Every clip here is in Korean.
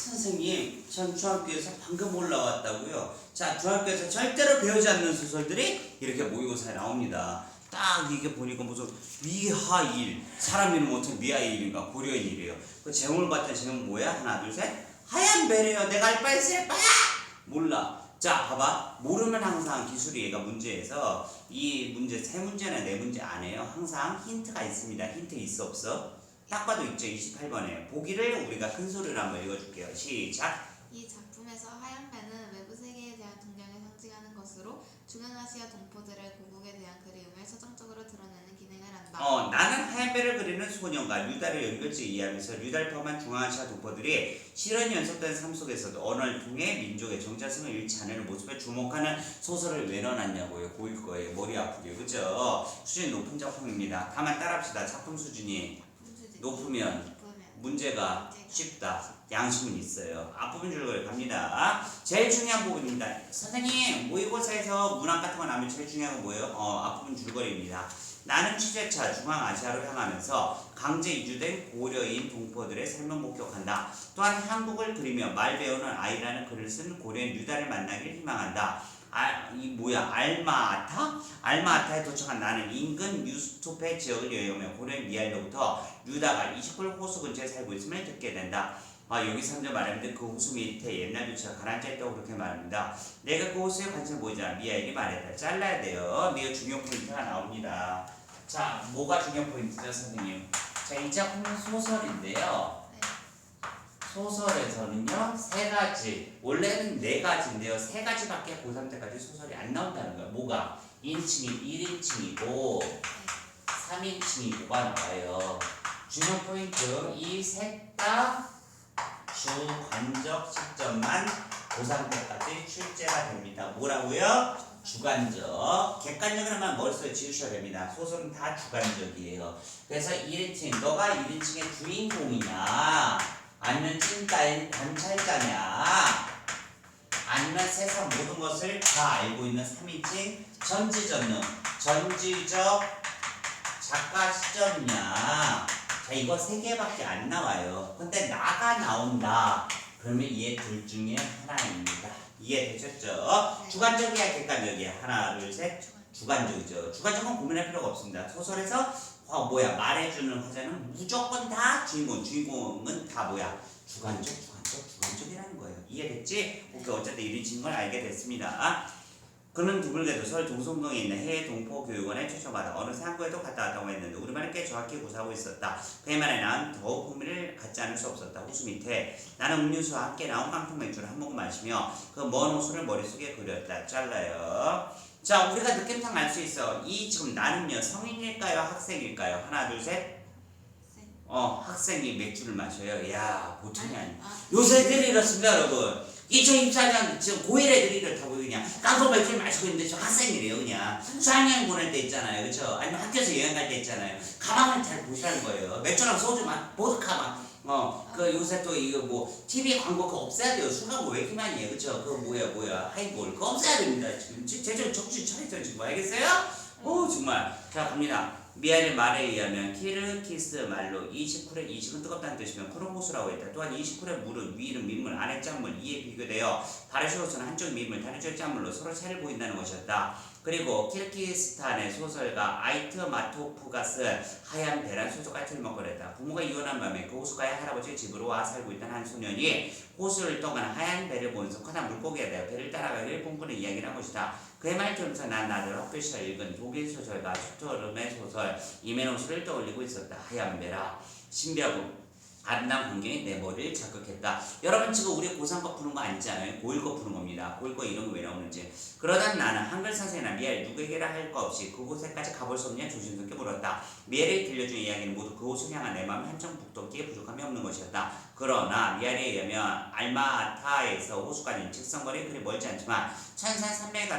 선생님, 전 중학교에서 방금 올라왔다고요. 자, 중학교에서 절대로 배우지 않는 소설들이 이렇게 모의고사에 나옵니다. 딱 이게 보니까 무슨 미하일, 사람 이름 어떻게 미하일인가 고려인이래요. 그 제목을 봤더니 제목 뭐야? 하나, 둘, 셋. 하얀 배래요. 내가 알바했을 거야. 몰라. 자, 봐봐. 모르면 항상 기술이 얘가 문제에서 이 문제 세 문제나 네 문제 안에요. 항상 힌트가 있습니다. 힌트 있어 없어? 딱 봐도 있죠. 28번에 보기를 우리가 큰 소리로 한번 읽어줄게요. 시작. 이 작품에서 하얀 배는 외부 세계에 대한 동경을 상징하는 것으로 중앙아시아 동포들의 고국에 대한 그리움을 서정적으로 드러내는 기능을 한다. 나는 하얀 배를 그리는 소년과 류달을 연결지 이해하면서 류달 포함한 중앙아시아 동포들이 실현이 연속된 삶 속에서도 언어를 통해 민족의 정체성을 잃지 않는 모습에 주목하는 소설을 왜 넣어놨냐고요. 고일 거예요. 머리 아프게. 그죠? 수준이 높은 작품입니다. 다만 따라합시다. 작품 수준이 높으면 문제가 쉽다. 양심은 있어요. 앞부분 줄거리 갑니다. 제일 중요한 부분입니다. 선생님, 모의고사에서 문항 같은 거 나오면 제일 중요한 건 뭐예요? 앞부분 줄거리입니다. 나는 취재차 중앙아시아로 향하면서 강제 이주된 고려인 동포들의 삶을 목격한다. 또한 한국을 그리며 말 배우는 아이라는 글을 쓴 고려인 류다를 만나길 희망한다. 알마아타? 알마아타에 도착한 나는 인근 유스토페 지역을 여행하며 고려인 미알로부터 류다가 29일 호수 근처에 살고 있음을 듣게 된다. 여기 3절 말하는데 그 호수 밑에 옛날 유치가 가라앉아 있다고 그렇게 말합니다. 내가 그 호수에 관심을 보이자 미아에게 말했다. 잘라야 돼요. 미어 중요 포인트가 나옵니다. 자, 뭐가 중요 포인트죠, 선생님? 자, 이 작품은 소설인데요. 소설에서는요, 세 가지, 원래는 네 가지인데요, 세 가지밖에 고3 때까지 소설이 안 나온다는 거예요. 뭐가? 인칭이 1인칭이고, 3인칭이고가 나와요. 중요 포인트, 이 셋 다 주관적 시점만 고3 때까지 출제가 됩니다. 뭐라고요? 주관적. 객관적으로만 머릿속에 지우셔야 됩니다. 소설은 다 주관적이에요. 그래서 1인칭, 너가 1인칭의 주인공이냐, 아니면 찐따인 관찰자냐, 아니면 세상 모든 것을 다 알고 있는 3인칭 전지전능, 전지적 작가 시점이냐. 자, 이거 세 개밖에 안 나와요. 근데 나가 나온다. 그러면 얘 둘 중에 하나입니다. 이해되셨죠? 주관적이야, 객관적이야? 하나, 둘, 셋. 주관적이죠. 주관적은 고민할 필요가 없습니다. 소설에서 말해주는 화자는 무조건 다 주인공은 다 주관적이라는 거예요. 이해됐지? 오케이, 어쨌든 이런 걸 알게 됐습니다. 그는 드물게도 서울 동성동에 있는 해외 동포교육원에 초청받아 어느 상고에도 갔다 왔다고 했는데 우리말을 꽤 정확히 구사하고 있었다. 그의 말에 난 더욱 흥미를 갖지 않을 수 없었다. 호수 밑에 나는 음료수와 함께 나온 깡통 맥주를 한 모금 마시며 그 먼 호수를 머릿속에 그렸다. 잘라요. 자, 우리가 느낌상 알 수 있어. 이 지금 나는요, 성인일까요? 학생일까요? 하나, 둘, 셋. 학생이 맥주를 마셔요. 야, 보통이 아니야. 요새 애들이 이렇습니다, 여러분. 2024년 지금 고1 애들이 이렇다고 그냥 깡통 맥주를 마시고 있는데 저 학생이래요. 그냥 수학여행 보낼 때 있잖아요. 그쵸? 아니면 학교에서 여행 갈 때 있잖아요. 가방을 잘 보시라는 거예요. 맥주랑 소주만, 보드카만. 요새 또 이거 TV 광고 그거 없애야 돼요. 술광고 왜 이렇게 많이 해요. 그쵸? 그거 뭐야. 하이볼. 그거 없애야 됩니다. 지금 제대로 정신 차리죠, 지금. 알겠어요? 정말. 자, 갑니다. 미아의 말에 의하면 키르키스 말로 이시쿨의 이식은 뜨겁다는 뜻이면 크로모스라고 했다. 또한 이시쿨의 물은 위는 민물, 안에 짠물, 이에 비교되어 바르시로스는 한쪽 민물, 다른 쪽 짠물로 서로 차이를 보인다는 것이었다. 그리고 키르기스탄의 소설가 아이트 마토프가 쓴 하얀 배란 소설까지 틀먹거렸다. 부모가 이혼한 밤에 그 호수가의 할아버지의 집으로 와 살고 있던 한 소년이 호수를 떠가는 하얀 배를 보면서 커다란 물고기에 대해 배를 따라가기를 꿈꾸는 이야기를 한 것이다. 그의 말 들으면서 난 나를 학교에서 읽은 독일 소설가 슈토름의 소설 이메노스를 떠올리고 있었다. 하얀 배라. 신비하고 아름다운 광경이 내 머리를 자극했다. 여러분 지금 우리 고3 거 푸는 거 아니잖아요. 고1 거 푸는 겁니다. 고1 거 이런 거 왜 나오는지. 그러다 나는 한글 선생이나 미엘 누구에게나 할 거 없이 그곳에까지 가볼 수 없냐 조심스럽게 물었다. 미엘이 들려준 이야기는 모두 그곳을 향한 내 마음 한층 북돋기에 부족함이 없는 것이었다. 그러나 미엘에 의하면 알마아타에서 호수까지는 직선거리 그리 멀지 않지만 천산 산맥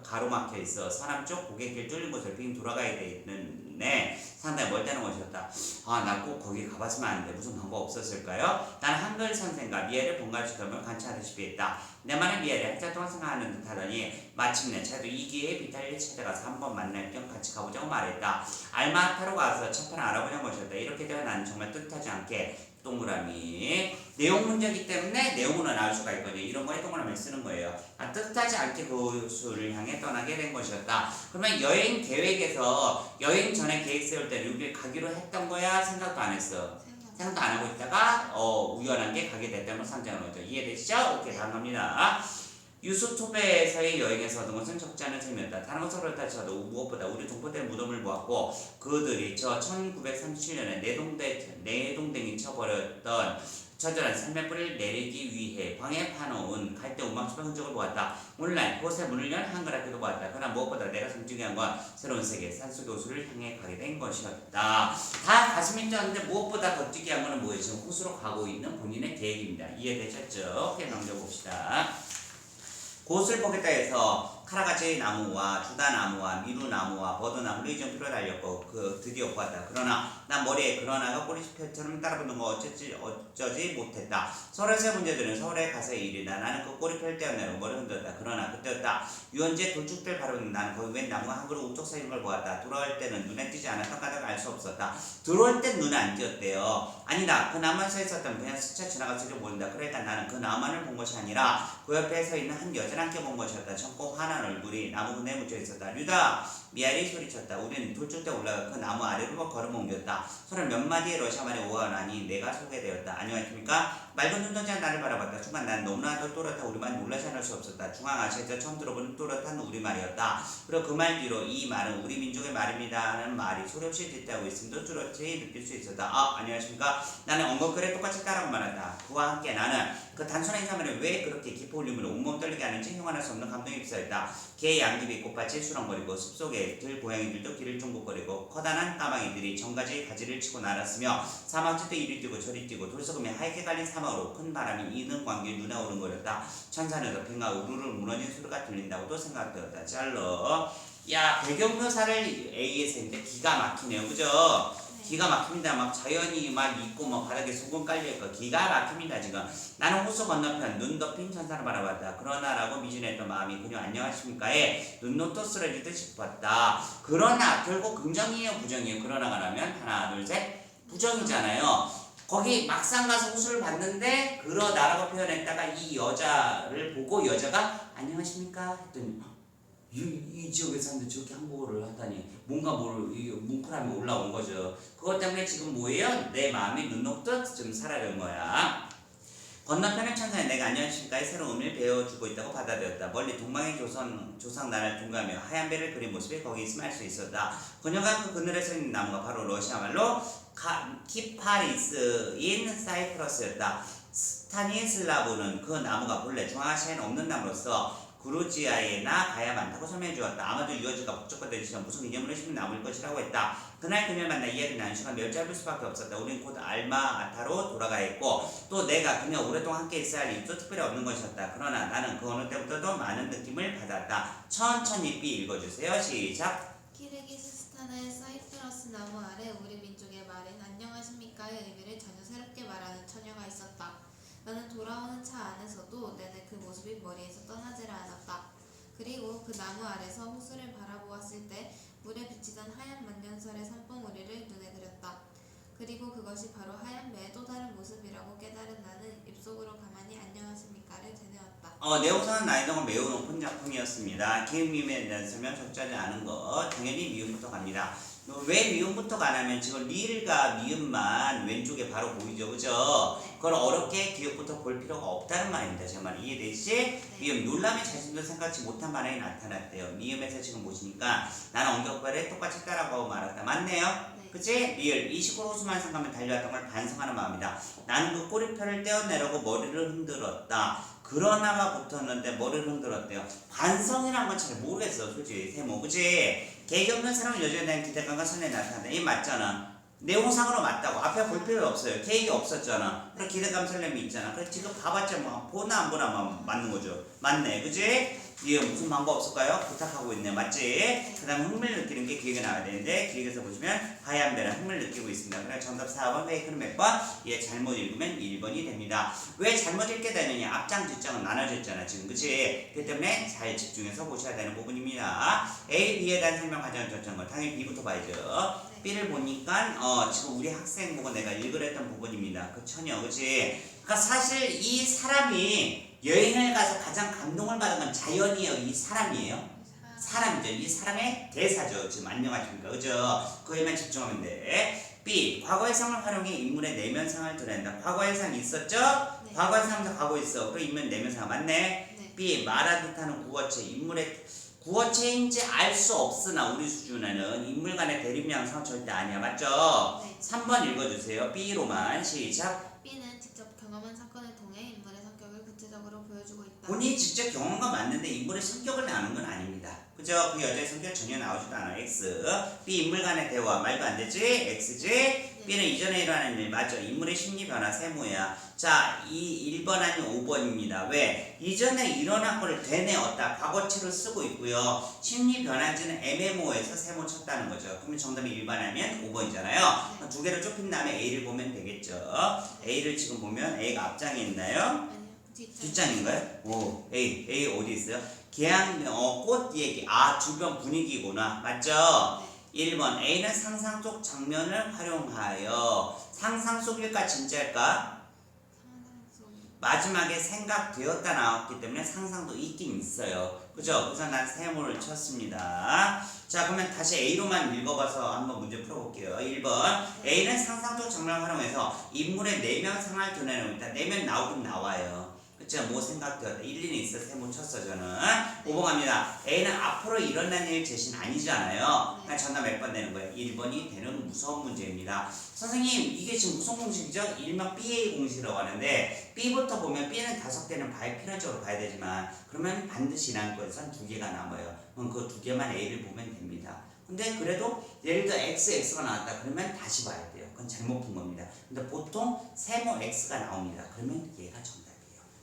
가로막혀 있어 서남 쪽 고갯길 뚫린 곳을 빙 돌아가야 되는데 상당히 멀다는 것이었다. 나 꼭 거기 가봤으면 하는데 무슨 방법 없었을까요? 난 한글 선생과 미엘을 번갈시켜면 관찰하다시피 했다. 내 말은 미엘이 한참 동안 생각하는 듯 하더니 마침내 자도 이 기회에 비탈리에 찾아가서 한번 만날 겸 같이 가보자고 말했다. 알마타로 가서 첫판 알아보자는 것이었다. 이렇게 되어 나는 정말 뜻하지 않게 동그라미. 내용 문제이기 때문에 내용으로 나올 수가 있거든요. 이런 거에 동그라미 쓰는 거예요. 뜻하지 않게 그곳을 향해 떠나게 된 것이었다. 그러면 여행 계획에서 여행 전에 계획 세울 때 여기 가기로 했던 거야? 생각도 안 했어. 생각도 안 하고 있다가 우연하게 가게 됐다는 상징을 얻죠. 이해되시죠? 오케이, 다음 갑니다. 유수토베에서의 여행에서 얻은 것은 적지 않은 셈이었다. 다른 것을 그렇다 쳐도 무엇보다 우리 동포들의 무덤을 보았고 그들이 저 1937년에 내동댕이 쳐버렸던 처절한 삶의 뿌리를 내리기 위해 방에 파놓은 갈대 운막집의 흔적을 보았다. 오늘날 그곳에 문을 연 한가락교도 보았다. 그러나 무엇보다 내가 상징한 건 새로운 세계 산속의 호수를 향해 가게 된 것이었다. 다 가슴이 쪘는데 무엇보다 더 특이한 거는 뭐예요? 지금 호수로 가고 있는 본인의 계획입니다. 이해되셨죠? 오케이, 넘겨봅시다. 그곳을 보겠다 해서 카라가지 나무와 주다나무와 미루나무와 버드나무를 이전 필요로 달렸고 드디어 보았다. 그러나 난 머리에 그러나가 꼬리표처럼 따라붙는 거 어쩌지 못했다. 서울에서의 문제들은 서울에 가서의 일이다. 나는 그 꼬리표를 떼어내고 머리를 흔들었다. 그러나 그때였다. 유원지에 돌쭉들 바로 나는 거기 웬 나무가 한 그루 우뚝 서 있는 걸 보았다. 돌아올 때는 눈에 띄지 않았던 까닭을 알 수 없었다. 들어올 땐 눈에 안 띄었대요. 아니다. 그 나무만 서 있었다면 그냥 스쳐 지나갔을지 모른다. 그러니까 나는 그 나무만을 본 것이 아니라 그 옆에 서 있는 한 여자를 함께 본 것이었다. 젊고 환한 얼굴이 나무 그늘에 묻혀 있었다. 류다! 미아리 소리쳤다. 우리는 돌쭉대 올라가 그 나무 아래로 걸음 옮겼다. 서로 몇 마디의 러시아말이 오가나니 내가 소개되었다. 안녕하십니까? 맑은 눈동자가 나를 바라봤다. 순간 난 너무나도 또렷한 우리말이 놀라지 않을 수 없었다. 중앙아시아에서 처음 들어보는 또렷한 우리말이었다. 그리고 그 말 뒤로 이 말은 우리 민족의 말입니다 하는 말이 소리없이 뒷따고 있음도 뚜렷이 느낄 수 있었다. 안녕하십니까? 나는 엉겁결에 똑같이 따라고 말한다. 그와 함께 나는 그 단순한 인사말에 왜 그렇게 깊은 울림으로 온몸 떨리게 하는지 형언할 수 없는 감동이 휩싸였다. 개 양귀비 꽃밭이 수렁거리고 숲속에 들고양이들도 길을 쫑긋거리고 커다란 까마귀들이 정가지 가지를 치고 날았으며 사막지도 이리 뛰고 저리 뛰고 돌소금이 하얗게 갈린 사막으로 큰 바람이 이는 광기에 눈에 오른거렸다. 천산에서 빙하 우르르 무너진 소리가 들린다고도 생각되었다. 짤러. 야, 배경묘사를 A에서 했는데 기가 막히네요. 그죠? 기가 막힙니다. 막 자연이 막 있고 막 바닥에 소금 깔려있고 기가 막힙니다. 지금 나는 호수 건너편 눈 덮인 천사를 바라봤다. 그러나라고 미진했던 마음이 그녀 안녕하십니까에 눈놓도 쓰러지듯 싶었다. 그러나 결국 긍정이에요 부정이에요? 그러나가 나면 하나 둘 셋 부정이잖아요. 거기 막상 가서 호수를 봤는데 그러나라고 표현했다가 이 여자를 보고 여자가 안녕하십니까 했더니 이 지역의 사람들 저렇게 한국어를 하다니 뭔가 뭉클함이 올라온 거죠. 그것 때문에 지금 뭐예요? 내 마음이 눈 녹듯 좀 사라진 거야. 건너편의 천사에 내가 안녕하십니까의 새로운 의미를 배워주고 있다고 받아들였다. 멀리 동방의 조상 나라를 둥가며 하얀 배를 그린 모습이 거기 있으면 알 수 있었다. 그녀가 그 그늘에 서 있는 나무가 바로 러시아 말로 키파리스인 사이프러스였다. 스타니슬라브는 그 나무가 본래 중앙아시아에는 없는 나무로서 그루지아에나 가야 많다고 설명해 주었다. 아마도 유어지가 북적거리듯이 무슨 이념으로 심은 나무일 것이라고 했다. 그날 그녀를 만나 이야기를 나눈 시간 몇 짧을 수밖에 없었다. 우린 곧 알마아타로 돌아가 했고 또 내가 그녀 오랫동안 함께 있어야 할 이유도 특별히 없는 것이었다. 그러나 나는 그 어느 때부터도 많은 느낌을 받았다. 천천히 삐 읽어주세요. 시작. 키르기스스탄의 사이프러스 나무 아래 우리 민족의 말인 안녕하십니까의 의미를 전혀 새롭게 말하는 처녀가 있었다. 나는 돌아오는 차 안에서도 내내 그 모습이 머리에서 떠나지를 않았다. 그리고 그 나무 아래서 호수를 바라보았을 때 물에 비치던 하얀 만년설의 산봉우리를 눈에 그렸다. 그리고 그것이 바로 하얀 배의 또 다른 모습이라고 깨달은 나는 입속으로 가만히 안녕하십니까를 되뇌었다. 내용상은 난이도가 매우 높은 작품이었습니다. 긴 미음에 대한 설명 적절하지 않은 것 당연히 미음부터 갑니다. 왜 미음부터 가냐면 지금 리을과 미음만 왼쪽에 바로 보이죠, 그죠? 그걸 어렵게 기억부터 볼 필요가 없다는 말입니다. 제 말 이해되시지? 미음 놀람의 자신도 생각지 못한 반응이 나타났대요. 미음에서 지금 보시니까 나는 엉격발에 똑같이 따라가고 말았다. 맞네요? 네. 그치? 리을 이 시골 호수만 생각하면 달려왔던 걸 반성하는 마음이다. 나는 그 꼬리표를 떼어내려고 머리를 흔들었다. 그러나가 붙었는데 머리를 흔들었대요. 반성이란 건 잘 모르겠어 솔직히 세모 그치? 계획 없는 사람은 여자에 대한 기대감과 선에 나타난다. 이 맞잖아. 내용상으로 맞다고. 앞에 볼 필요 없어요. 계획이 없었잖아. 그래 기대감 설렘이 있잖아. 그래 지금 봐봤자 뭐 보나 안 보나 맞는 거죠. 맞네 그치? 이게 무슨 방법 없을까요? 부탁하고 있네. 맞지? 그 다음 흥미를 느끼는 게 기획에 나와야 되는데 기획에서 보시면 하얀 배는 흥미를 느끼고 있습니다. 그래 정답 4번 페이크는 몇 번? 예 잘못 읽으면 1번이 됩니다. 왜 잘못 읽게 되느냐? 앞장 뒷장은 나눠져 있잖아 지금 그치? 그렇기 때문에 잘 집중해서 보셔야 되는 부분입니다. A, B에 대한 설명 과정을 펼치는 거 당연히 B부터 봐야죠. 네. B를 보니까 지금 우리 학생 보고 내가 읽으랬던 부분입니다. 그 처녀, 그치? 그러니까 사실 이 사람이 여행을 가서 가장 감동을 받은 건 자연이에요, 이 사람이에요? 사람이죠. 이 사람의 대사죠. 지금 안녕하십니까, 그죠? 그에만 집중하면 돼. B. 과거의 상을 활용해 인물의 내면상을 드러낸다. 과거의 상이 있었죠? 네. 과거의 상에서 가고 있어. 그럼 인물 내면상 맞네. 네. B. 말하듯 하는 구어체. 인물의 구어체인지 알 수 없으나 우리 수준에는 인물 간의 대립양상 절대 아니야. 맞죠? 네. 3번 읽어주세요. B로만 시작. B는 직접 경험한 사건을 통해 인물의 성격을 구체적으로 보여주고 있다. 본인이 직접 경험한 건 맞는데 인물의 성격을 아는 건 아닙니다. 그죠? 그 여자의 성격 전혀 나오지도 않아. X. B. 인물 간의 대화. 말도 안 되지? X지? B는 이전에 일어나는 일. 맞죠? 인물의 심리 변화 세모야. 자, 이 1번 아니면 5번입니다. 왜? 이전에 일어난 거를 되뇌었다. 과거치로 쓰고 있고요. 심리 변화지는 MMO에서 세모 쳤다는 거죠. 그러면 정답이 1번 하면 5번이잖아요. 두 개를 좁힌 다음에 A를 보면 되겠죠. A를 지금 보면 A가 앞장에 있나요? 아니요. 뒷장인가요? 오, A 어디 있어요? 꽃 얘기. 주변 분위기구나. 맞죠? 네. 1번 A는 상상 속 장면을 활용하여. 상상 속일까 진짜일까? 상상 속. 마지막에 생각되었다 나왔기 때문에 상상도 있긴 있어요. 그죠? 그래서 난 세모를 쳤습니다. 자, 그러면 다시 A로만 읽어봐서 한번 문제 풀어볼게요. 1번 A는 상상 속 장면을 활용해서 인물의 내면상을 드러내는 있다. 내면 나오긴 나와요. 그쵸? 뭐 생각되었다. 일리는 있어. 세모 쳤어 저는. 5번 갑니다. A는 앞으로 일어난 일 제시는 아니잖아요. 그러니까 정답 몇 번 되는 거예요? 1번이 되는 무서운 문제입니다. 선생님 이게 지금 무슨 공식이죠? 일명 BA 공식이라고 하는데 B부터 보면 B는 5개는 필연적으로 봐야 되지만 그러면 반드시 이란 거에선 2개가 남아요. 그럼 그 2개만 A를 보면 됩니다. 근데 그래도 예를 들어 XX가 나왔다 그러면 다시 봐야 돼요. 그건 잘못 본 겁니다. 근데 보통 세모 X가 나옵니다. 그러면 얘가 정답이에요.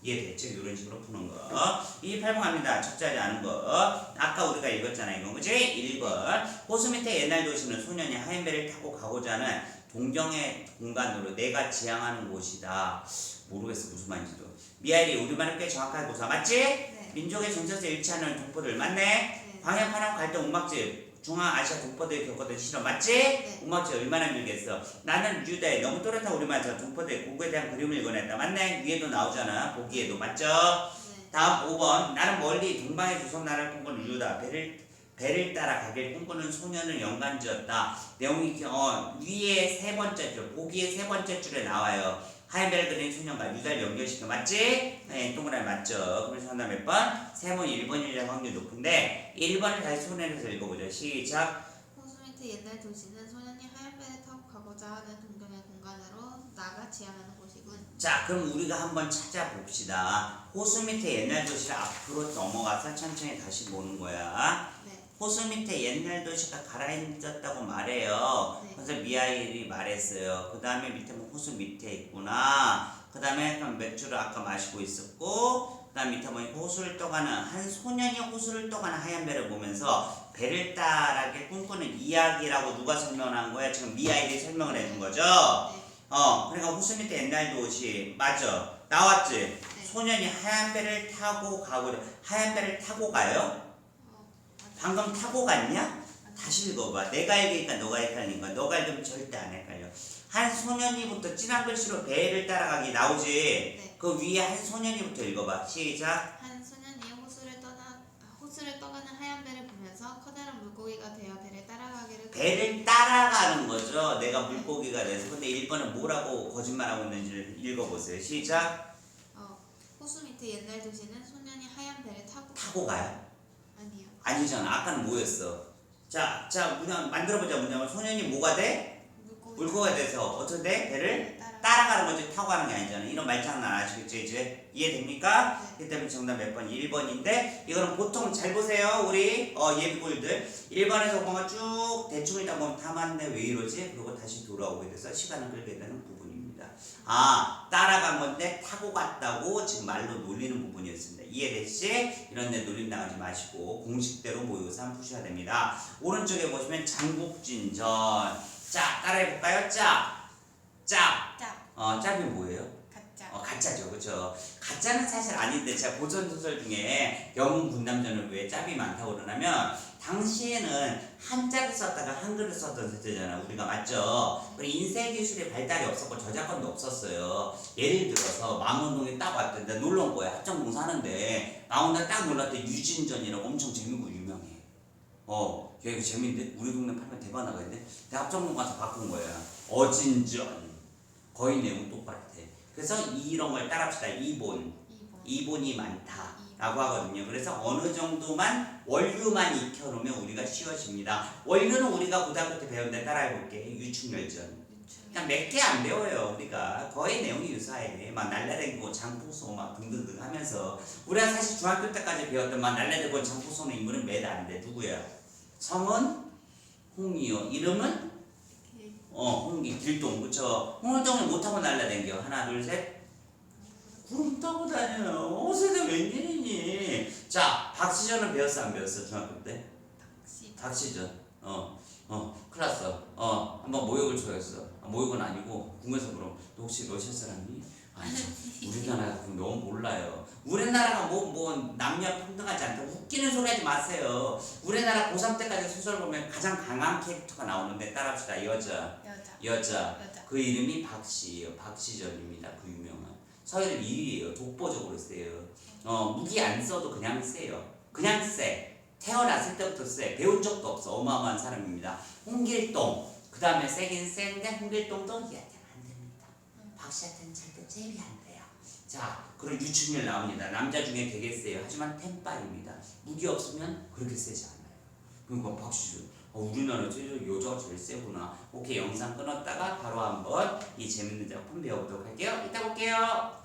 이해됐죠? 이런 식으로 푸는 거. 28번 갑니다. 적절하지 않은 거. 아까 우리가 읽었잖아요. 이거 그지? 1번. 호수 밑에 옛날 도시는 소년이 하얀 배를 타고 가고자 하는 동경의 공간으로 내가 지향하는 곳이다. 모르겠어 무슨 말인지도. 미아일이 우리말을 꽤 정확하게 고사. 맞지? 네. 민족의 정체에서 일치하는 동포들 맞네? 네. 광야파랑 갈등 음악집. 중앙아시아 동포들이 겪었던 실험 맞지? 네. 음악집 얼마나 밀겠어. 나는 유대 너무 또렷한 우리말에서 동포들의 고국에 대한 그림을 읽어냈다. 맞네? 위에도 나오잖아. 보기에도 맞죠? 네. 다음 5번 나는 멀리 동방의 조선 나라를 꿈꾸는 유다. 배를 따라 가길 꿈꾸는 소년을 연관지었다. 내용이 위에 세 번째 줄, 보기에 세 번째 줄에 나와요. 하얀 배를 그린 소년과 유다를 연결시켜. 맞지? 네, 동그라미 맞죠? 그래서 정답 몇 번? 세번 1번이라는 확률이 높은데 1번을 다시 손해서 읽어보죠. 시작. 호수 밑의 옛날 도시는 소년이 하얀 배를 타고 가고자 하는 동경의 공간으로 나가 지향하는 곳이군. 자, 그럼 우리가 한번 찾아봅시다. 호수 밑에 옛날 도시를 앞으로 넘어가서 천천히 다시 보는 거야. 네. 호수 밑에 옛날 도시가 가라앉았다고 말해요. 네. 그래서 미하일이 말했어요. 그 다음에 밑에 뭐 호수 밑에 있구나. 그 다음에 맥주를 아까 마시고 있었고, 그 다음 밑에 보니까 호수를 떠가는 한 소년이 호수를 떠가는 하얀 배를 보면서 배를 따라게 꿈꾸는 이야기라고 누가 설명한 거야? 지금 미하일이 설명을 해준 거죠. 네. 그러니까 호수 밑에 옛날 도시 맞죠? 나왔지? 네. 소년이 하얀 배를 타고 가고 하얀 배를 타고 가요? 방금 타고 갔냐? 다시 읽어봐. 내가 읽으니까 너가 헷갈린 거야. 너가 읽으면 절대 안 헷갈려. 한 소년이부터 진한 글씨로 배를 따라가기 나오지? 네. 그 위에 한 소년이부터 읽어봐. 시작. 한 소년이 호수를 떠가는 하얀 배를 보면서 커다란 물고기가 되어 배를 따라가기를. 배를 따라가는 거죠. 내가 물고기가 돼서. 근데 1번은 뭐라고 거짓말하고 있는지를 읽어보세요. 시작. 호수 밑에 옛날 도시는 소년이 하얀 배를 타고 가요? 아니요. 아니잖아. 아까는 뭐였어? 자, 문장 만들어보자. 문장을 소년이 뭐가 돼? 물고기가 돼서 어떻게 돼? 배를 따라가는 거지 타고 가는 게 아니잖아. 이런 말장난 아시겠죠? 이제 이해됩니까? 네. 그렇기 때문에 정답 몇 번? 1번인데 이거는 보통 잘 보세요. 우리 예비고일들 1번에서 뭔가 쭉 대충 읽다 보면 다 맞네. 왜 이러지? 그리고 다시 돌아오게 돼서 시간을 끌게 되는 부분입니다. 따라간 건데 타고 갔다고 지금 말로 놀리는 부분이었습니다. 이해됐지? 이런 데 놀림 나가지 마시고 공식대로 모의고사 한번 푸셔야 됩니다. 오른쪽에 보시면 장국진전. 자, 따라해볼까요? 짭. 짭. 짭이 뭐예요? 가짜. 가짜죠, 그렇죠? 가짜는 사실 아닌데 제가 고전 소설 중에 영웅 군남전을 왜 짭이 많다고 그러냐면 당시에는 한자를 썼다가 한글을 썼던 세대잖아 우리가 맞죠? 그리고 인쇄 기술의 발달이 없었고 저작권도 없었어요. 예를 들어서 망원동에 딱 왔는데 놀러 온 거야. 합정동 사는데 망원동 딱 놀랐더니 유진전이라고 엄청 재밌고 유명해. 야 이거 재밌는데? 우리 동네 팔면 대박 나가는데? 내가 합정동 가서 바꾼 거야. 어진전. 거의 내용 똑같아. 그래서 이런 걸 따라합시다. 이본이 많다라고 하거든요. 그래서 어느 정도만 원류만 익혀놓으면 우리가 쉬워집니다. 원류는 우리가 고등학교 때 배웠는데 따라해볼게. 유충열전. 그냥 몇 개 안 배워요. 우리가 거의 내용이 유사해. 막 날라다니고 장포소 막 등등등 하면서 우리가 사실 중학교 때까지 배웠던 막 날라다니고 장포소는 인물은 몇 안 돼. 누구야? 성은 홍이요. 이름은 홍기 길동. 그쵸? 홍길동이 못하고 날라다녀. 하나 둘 셋. 구름 타고 다녀요. 세대 웬일이니? 자, 박시전은 배웠어 안 배웠어 중학교 때? 박시전. 큰일 났어. 한번 모욕을 줘였어. 모욕은 아니고 궁에서 그럼 너 혹시 러시아 사람이? 아니 우리나라가 그럼 너무 몰라요. 우리나라가 뭐 남녀 평등하지 않다. 웃기는 소리 하지 마세요. 우리나라 고3 때까지 소설 보면 가장 강한 캐릭터가 나오는데 따라합시다. 여자. 그 이름이 박씨예요. 박시전입니다. 그 유명한. 서예를 1위예요. 독보적으로 세요. 무기 안 써도 그냥 세요. 그냥 세. 태어났을 때부터 세. 배운 적도 없어. 어마어마한 사람입니다. 홍길동. 그 다음에 세긴 센데 홍길동도 얘한테는 안 됩니다. 박씨한테는 절대 제비 안 돼요. 자, 그리고 유충렬 나옵니다. 남자 중에 되게 세요. 하지만 템빨입니다. 무기 없으면 그렇게 세지 않아요. 그러니까 박씨 우리나라 여자가 제일 세구나. 오케이 영상 끊었다가 바로 한번 이 재밌는 작품 배워보도록 할게요. 이따 볼게요.